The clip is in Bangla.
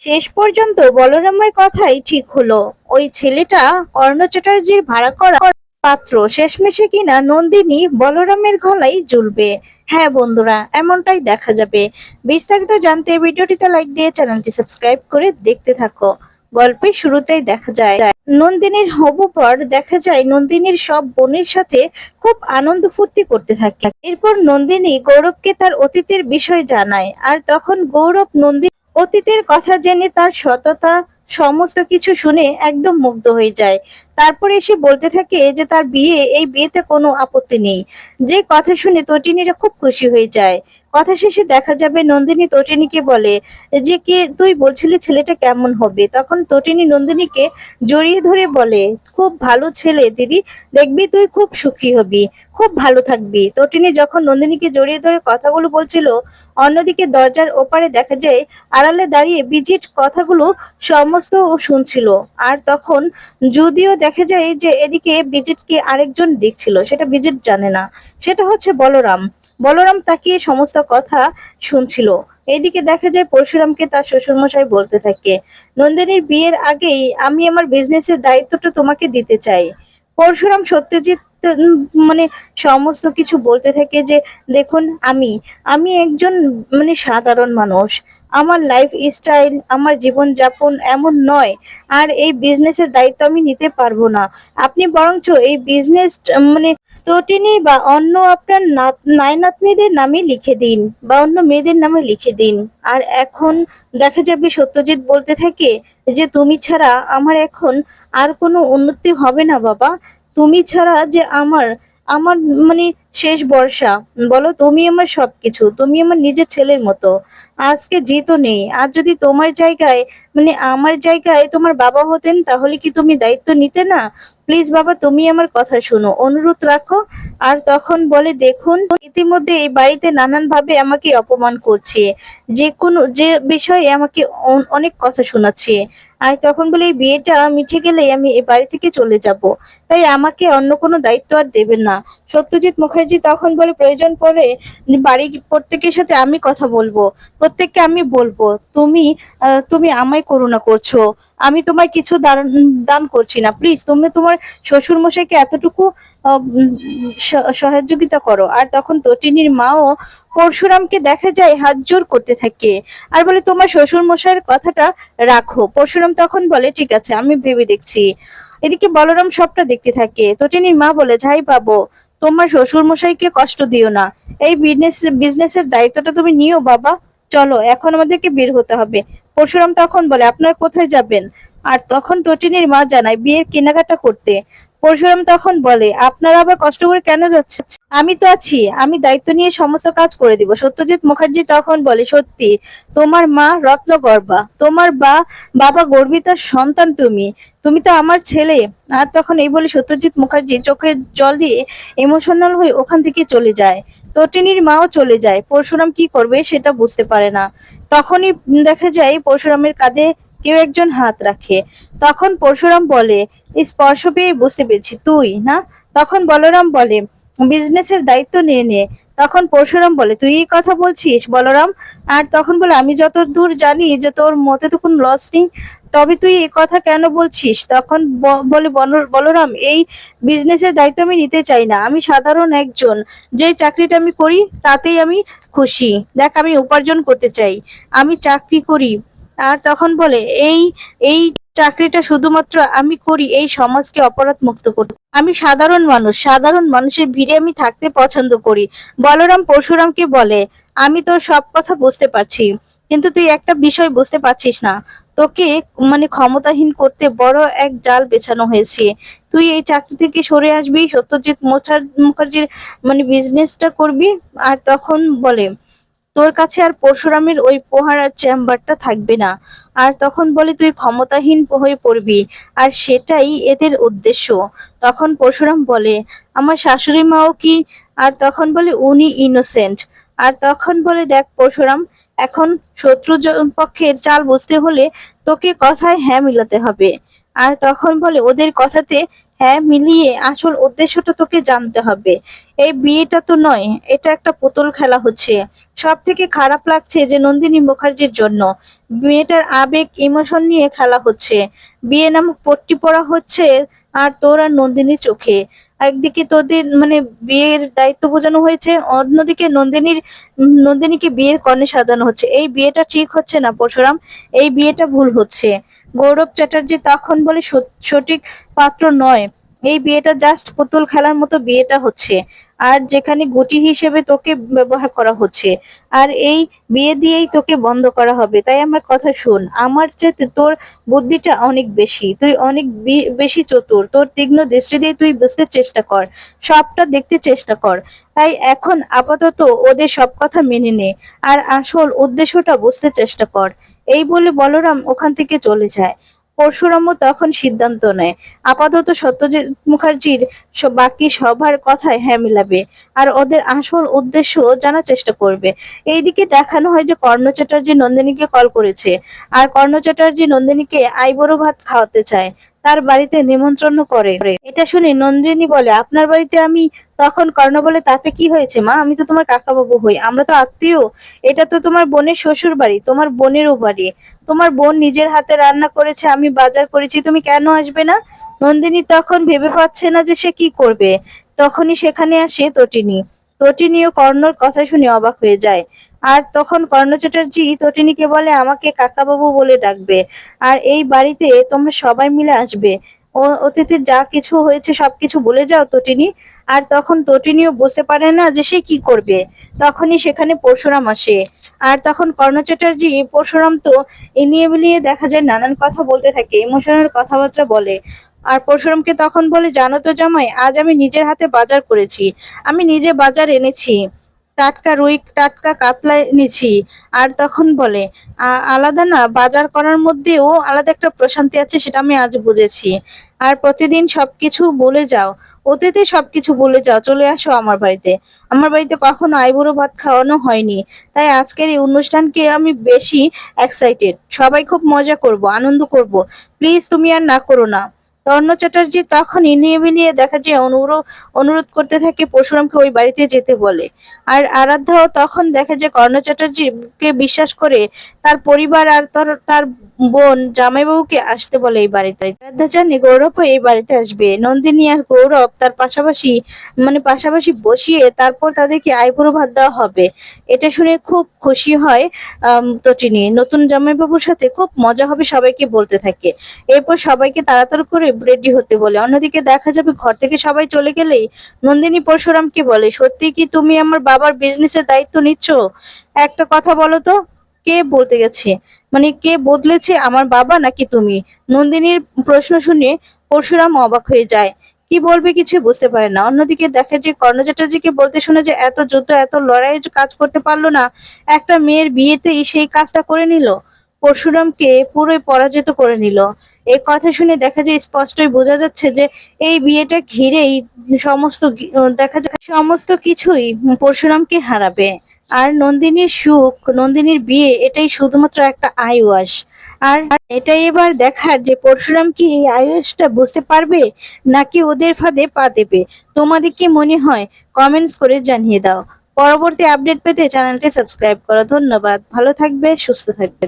শেষ পর্যন্ত বলরামের কথাই ঠিক হলো। ওই ছেলেটা কর্ণ চ্যাটার্জির ভাড়া করা পাত্র শেষমেশে কিনা নন্দিনী বলরামের গলায় ঝুলবে। হ্যাঁ বন্ধুরা, এমনটাই দেখা যাবে। বিস্তারিত জানতে ভিডিওটিতে লাইক দিয়ে চ্যানেলটি সাবস্ক্রাইব করে দেখতে থাকো। গল্পের শুরুতেই দেখা যায় নন্দিনীর হবু বর দেখা যায় নন্দিনীর সব বোনের সাথে খুব আনন্দ ফুর্তি করতে থাকে। এরপর নন্দিনী গৌরবকে তার অতীতের বিষয় জানায়, আর তখন গৌরব নন্দিনী অতীতের কথা জেনে তার সততা সমস্ত কিছু শুনে একদম মুগ্ধ হয়ে যায়। তারপরে এসে বলতে থাকে যে তার বিয়ে, এই বিয়েতে কোনো আপত্তি নেই। যে কথা শুনে তটিনীরা খুব খুশি হয়ে যায়। কথা শেষে দেখা যাবে নন্দিনী তটিনীকে বলে যে কে তুই বলছিলি ছেলেটা কেমন হবে। তখন তটিনী নন্দিনীকে জড়িয়ে ধরে বলে, খুব ভালো ছেলে দিদি, দেখবি তুই খুব সুখী হবি, খুব ভালো থাকবি। তটিনী যখন নন্দিনীকে জড়িয়ে ধরে কথাগুলো বলছিল, অন্যদিকে দরজার ওপারে দেখা যায় আড়ালে দাঁড়িয়ে বিজিট কথাগুলো সমস্ত শুনছিল। আর তখন যদিও দেখা যায় যে এদিকে বিজিটকে আরেকজন দেখছিল, সেটা বিজিট জানে না, সেটা হচ্ছে বলরাম। বলরাম তাকিয়ে সমস্ত কথা শুনছিল। এদিকে দেখা যায় পরশুরামকে তার শ্বশুরমশাই বলতে থাকে, নন্দিনীর বিয়ের আগেই আমি আমার বিজনেসের দায়িত্বটা তোমাকে দিতে চাই। পরশুরাম সত্যজিৎ উম, মানে সমস্ত কিছু বলতে থাকে যে দেখুন, আমি আমি একজন সাধারণ মানুষ। আমার লাইফ স্টাইল, আমার জীবন যাপন এমন নয়, আর এই বিজনেসের দায়িত্ব আমি নিতে পারবো না। আপনি বরঞ্চ এই বিজনেস তটিনী বা অন্য আপনার নাই নাতনিদের নামে লিখে দিন, বা অন্য মেয়েদের নামে লিখে দিন। আর এখন দেখা যাবে সত্যজিৎ বলতে থাকে যে তুমি ছাড়া আমার এখন আর কোনো উন্নতি হবে না বাবা। তুমি ছাড়া যে আমার আমার মানে শেষ ভরসা। বলো, তুমি আমার সবকিছু, তুমি আমার নিজের ছেলের মতো। আজকে জিতও নেই, আর যদি তোমার জায়গায় আমার জায়গায় তোমার বাবা হতেন, তাহলে কি তুমি দায়িত্ব নিতে না? প্লিজ বাবা, তুমি আমার কথা শোনো, অনুরোধ রাখো। আর তখন বলে, দেখুন, ইতিমধ্যে এই বাড়িতে নানান ভাবে আমাকে অপমান করছে, যে বিষয়ে আমাকে অনেক কথা শোনাচ্ছে। আর তখন বলে, এই বিয়েটা মিটে গেলে আমি এই বাড়ি থেকে চলে যাব, তাই আমাকে অন্য কোনো দায়িত্ব আর দেবেন না। সত্যজিৎ মুখার্জি তখন বলে, প্রয়োজন পড়ে বাড়ি প্রত্যেকের সাথে আমি কথা বলবো, প্রত্যেককে আমি বলবো তুমি আমায় করুণা করছো, আমি তোমায় কিছু দান করছি না। প্লিজ তুমি তোমার শ্বশুর মশাইকে এতটুকু সহযোগিতা করো। আর তখন তটিনীর মাও পরশুরামকে দেখা যায় হাত জোর করতে থাকে, আর বলে, তোমার শ্বশুর মশাইয়ের কথাটা রাখো। পরশুরাম তখন বলে, ঠিক আছে, আমি ভেবে দেখছি। এদিকে বলরাম সবটা দেখতে থাকে। তটিনীর মা বলে, যাই পাবো, তোমার শ্বশুর মশাইকে কষ্ট দিও না। এই বিজনেসের দায়িত্বটা তুমি নিও বাবা। চলো, এখন আমাদেরকে বের হতে হবে। পরশুরাম তখন বলে, আপনার কোথায় যাবেন? আর তখন তটিনীর মা জানায়, বিয়ের কেনাকাটা করতে। পরশুরাম তখন বলে, আপনারা আবার কষ্ট করে কেন যাচ্ছেন? আমি তো আছি, আমি দায়িত্ব নিয়ে সমস্ত কাজ করে দিব। সত্যজিৎ মুখার্জি তখন বলে, সত্যি তোমার মা রত্নগর্ভা, তোমার বাবা গর্বিতার সন্তান, তুমি তুমি তো আমার ছেলে। আর তখন এই বলে সত্যজিৎ মুখার্জি চোখের জল দিয়ে ইমোশনাল হয়ে ওখান থেকে চলে যায়। তটিনীর মাও চলে যায়। পরশুরাম কি করবে সেটা বুঝতে পারে না। তখনই দেখা যায় পরশুরামের কাঁধে কেউ একজন হাত রাখে। তখন পরশুরাম বলে, স্পর্শ পেয়ে বুঝতে পেরেছি তুই না। তখন বলরাম বলে, বিজনেসের দায়িত্ব নিয়ে নে। তখন পরশুরাম বলে, তুই এই কথা বলছিস বলরাম? আর তখন বলে, আমি যতদূর জানি যে তোর মতে তো কোনো লস নেই, তবে তুই এই কথা কেন বলছিস? তখন বলে, বলরাম, এই বিজনেসের দায়িত্ব আমি নিতে চাই না। আমি সাধারণ একজন, যে চাকরিটা আমি করি তাতেই আমি খুশি। দেখ, আমি উপার্জন করতে চাই, আমি চাকরি করি। আর তখন বলে, এই এই চাকরিটা শুধুমাত্র আমি করি এই সমাজকে অপরাধ মুক্ত করতে। আমি সাধারণ মানুষ, সাধারণ মানুষের ভিড়ে আমি থাকতে পছন্দ করি। বলরাম পরশুরামকে বলে, আমি তোর সব কথা বুঝতে পারছি, কিন্তু তুই একটা বিষয় বুঝতে পারছিস না। তোকে ক্ষমতাহীন করতে বড় এক জাল বেছানো হয়েছে। তুই এই চাকরি থেকে সরে আসবি, সত্যজিৎ মুখার্জির বিজনেসটা করবি। আর তখন বলে, তোর কাছে আর পরশুরামের ওই পোহারার চেম্বারটা থাকবে না। আর তখন বলে, তুই ক্ষমতাহীন হয়ে পড়বি, আর সেটাই এদের উদ্দেশ্য। তখন পরশুরাম বলে, আমার শাশুড়ি মাও কি? আর তখন বলে, উনি ইনোসেন্ট। আর তখন বলে, দেখ পরশুরাম, এখন শত্রু পক্ষের চাল বুঝতে হলে তোকে কথায় হ্যাঁ মিলাতে হবে। আর তখন বলে ওদের কথাতে হ্যাঁ মিলিয়ে আসল উদ্দেশ্যটা তোকে জানতে হবে। এই বিয়েটা তো নয়, এটা একটা পুতুল খেলা হচ্ছে। সব থেকে খারাপ লাগছে যে নন্দিনী মুখার্জির জন্য মেয়েটার আবেগ ইমোশন নিয়ে খেলা হচ্ছে। বিয়ে নামক পট্টি পড়া হচ্ছে আর তোর আর নন্দিনীর চোখে। একদিকে তোদের মানে বিয়ের দায়িত্ব বোঝানো হয়েছে, অন্যদিকে নন্দিনীকে বিয়ের কনে সাজানো হচ্ছে। এই বিয়েটা ঠিক হচ্ছে না পরশুরাম, এই বিয়েটা ভুল হচ্ছে। গৌরব চ্যাটার্জি তখন বলে সঠিক পাত্র নয়, এই বিয়েটা জাস্ট পুতুল খেলার মতো বিয়েটা হচ্ছে। আর যেখানে গুটি হিসেবে তোকে ব্যবহার করা হচ্ছে, আর এই বিয়ে দিয়েই তোকে বন্ধ করা হবে। তাই আমার কথা শোন, আমার চেয়ে তোর বুদ্ধিটা অনেক বেশি, তুই অনেক বেশি চতুর। তোর তীক্ষ্ণ দৃষ্টি দিয়ে তুই বুঝতে চেষ্টা কর, সবটা দেখতে চেষ্টা কর। তাই এখন আপাতত ওদের সব কথা মেনে নে আর আসল উদ্দেশ্যটা বুঝতে চেষ্টা কর। এই বলে বলরাম ওখান থেকে চলে যায়। পরশুরামও তখন সিদ্ধান্ত নেয় আপাতত সত্যজিৎ মুখার্জির বাকি সবার কথায় হ্যাঁ মিলাবে আর ওদের আসল উদ্দেশ্য জানার চেষ্টা করবে। এইদিকে দেখানো হয় যে কর্ণ চ্যাটার্জি নন্দিনীকে কল করেছে আর কর্ণ চ্যাটার্জি নন্দিনীকে আইবুড়ো ভাত খাওয়াতে চায়, তার বাড়িতে নিমন্ত্রণ করে। এটা শুনে নন্দিনী বলে আপনার বাড়িতে আমি? তখন কর্ণ বলে তাতে কি হয়েছে মা, আমি তো তোমার কাকাবাবু হই, আমরা তো আত্মীয়। এটা তো তোমার বোনের শ্বশুর বাড়ি, তোমার বোনেরও বাড়ি। তোমার বোন নিজের হাতে রান্না করেছে, আমি বাজার করেছি, তুমি কেন আসবে না? নন্দিনী তখন ভেবে পাচ্ছে না যে সে কি করবে। তখনই সেখানে আসে তটিনী। তটিনীও কর্ণর কথা শুনে অবাক হয়ে যায়। আর তখন কর্ণ চ্যাটার্জি তটিনীকে বলে আমাকে কাকাবাবু বলে ডাকবে আর এই বাড়িতে তোমরা সবাই মিলে আসবে। ও অতীতে যা কিছু হয়েছে সবকিছু বলে যাও তটিনী। আর তখন তটিনীও বুঝতে পারে না যে সে কি করবে। তখনই সেখানে পরশুরাম আসে। আর তখন কর্ণ চ্যাটার্জি পরশুরাম তো এনিয়ে বিনিয়ে দেখা যায় নানান কথা বলতে থাকে, ইমোশনাল কথাবার্তা বলে। আর পরশুরামকে তখন বলে জানো তো জামাই, আজ আমি নিজের হাতে বাজার করেছি, আমি নিজে বাজার এনেছি, টাটকা রুই টাটকা কাতলা এনেছি। আর তখন বলে আলাদা না, বাজার করার মধ্যেও আলাদা একটা প্রশান্তি আছে, সেটা আমি আজ বুঝেছি। আর প্রতিদিন সবকিছু বলে যাও, অতীতে সবকিছু বলে যাও, চলে আসো আমার বাড়িতে। আমার বাড়িতে কখনো আইবুড়ো ভাত খাওয়ানো হয়নি, তাই আজকের এই অনুষ্ঠানকে আমি বেশি এক্সাইটেড। সবাই খুব মজা করব, আনন্দ করব, প্লিজ তুমি আর না করো না। কর্ণ চ্যাটার্জি তখন ইনিয়ে বিনিয়ে দেখা যায় অনুরোধ করতে থাকে পরশুরামকে ওই বাড়িতে যেতে বলে। আর আরাধ্যাও তখন দেখে যে কর্ণ চ্যাটার্জিকে বিশ্বাস করে তার পরিবার আর তার বোন জামাইবাবুকে আসতে বলে এই বাড়িতে। আরাধ্যা জানে গৌরবও এই বাড়িতে আসবে, নন্দিনী আর গৌরব তার পাশাপাশি বসিয়ে তারপর তাদেরকে আইবুড়ো ভাত দেওয়া হবে। এটা শুনে খুব খুশি হয় তটিনী। নতুন জামাইবাবুর সাথে খুব মজা হবে সবাইকে বলতে থাকে। এরপর সবাইকে তাড়াতাড়ি করে রেডি হতে বলে। অন্যদিকে দেখা যাবে ঘর থেকে সবাই চলে গেলেই নন্দিনী পরশুরামকে বলে সত্যি কি তুমি আমার বাবার বিজনেসের দায়িত্ব নিচ্ছ? একটা কথা বলো তো, কে বলতে গেছে, মানে কে বদলেছে, আমার বাবা নাকি তুমি? নন্দিনীর প্রশ্ন শুনে পরশুরাম অবাক হয়ে যায়, কি বলবে কিছু বুঝতে পারে না। অন্যদিকে দেখে যে কর্ণ চ্যাটার্জিকে বলতে শোনে যে এত যুদ্ধ এত লড়াই কাজ করতে পারলো না, একটা মেয়ের বিয়েতেই সেই কাজটা করে নিল, পরশুরামকে পুরোই পরাজিত করে নিল। এই কথা শুনে দেখা যায় স্পষ্টই বোঝা যাচ্ছে যে এই বিয়েটা ঘিরেই দেখা যায় সমস্ত কিছুই পরশুরামকে হারাবে। আর নন্দিনীর সুখ, নন্দিনীর বিয়ে, এটাই শুধুমাত্র একটা আইওয়াস। আর এটাই এবার দেখার যে পরশুরাম কি এই আইওয়াসটা বুঝতে পারবে নাকি ওদের ফাঁদে পা দেবে। তোমাদের কি মনে হয় কমেন্টস করে জানিয়ে দাও। পরবর্তী আপডেট পেতে চ্যানেলটি সাবস্ক্রাইব করো। ধন্যবাদ, ভালো থাকবে, সুস্থ থাকবে।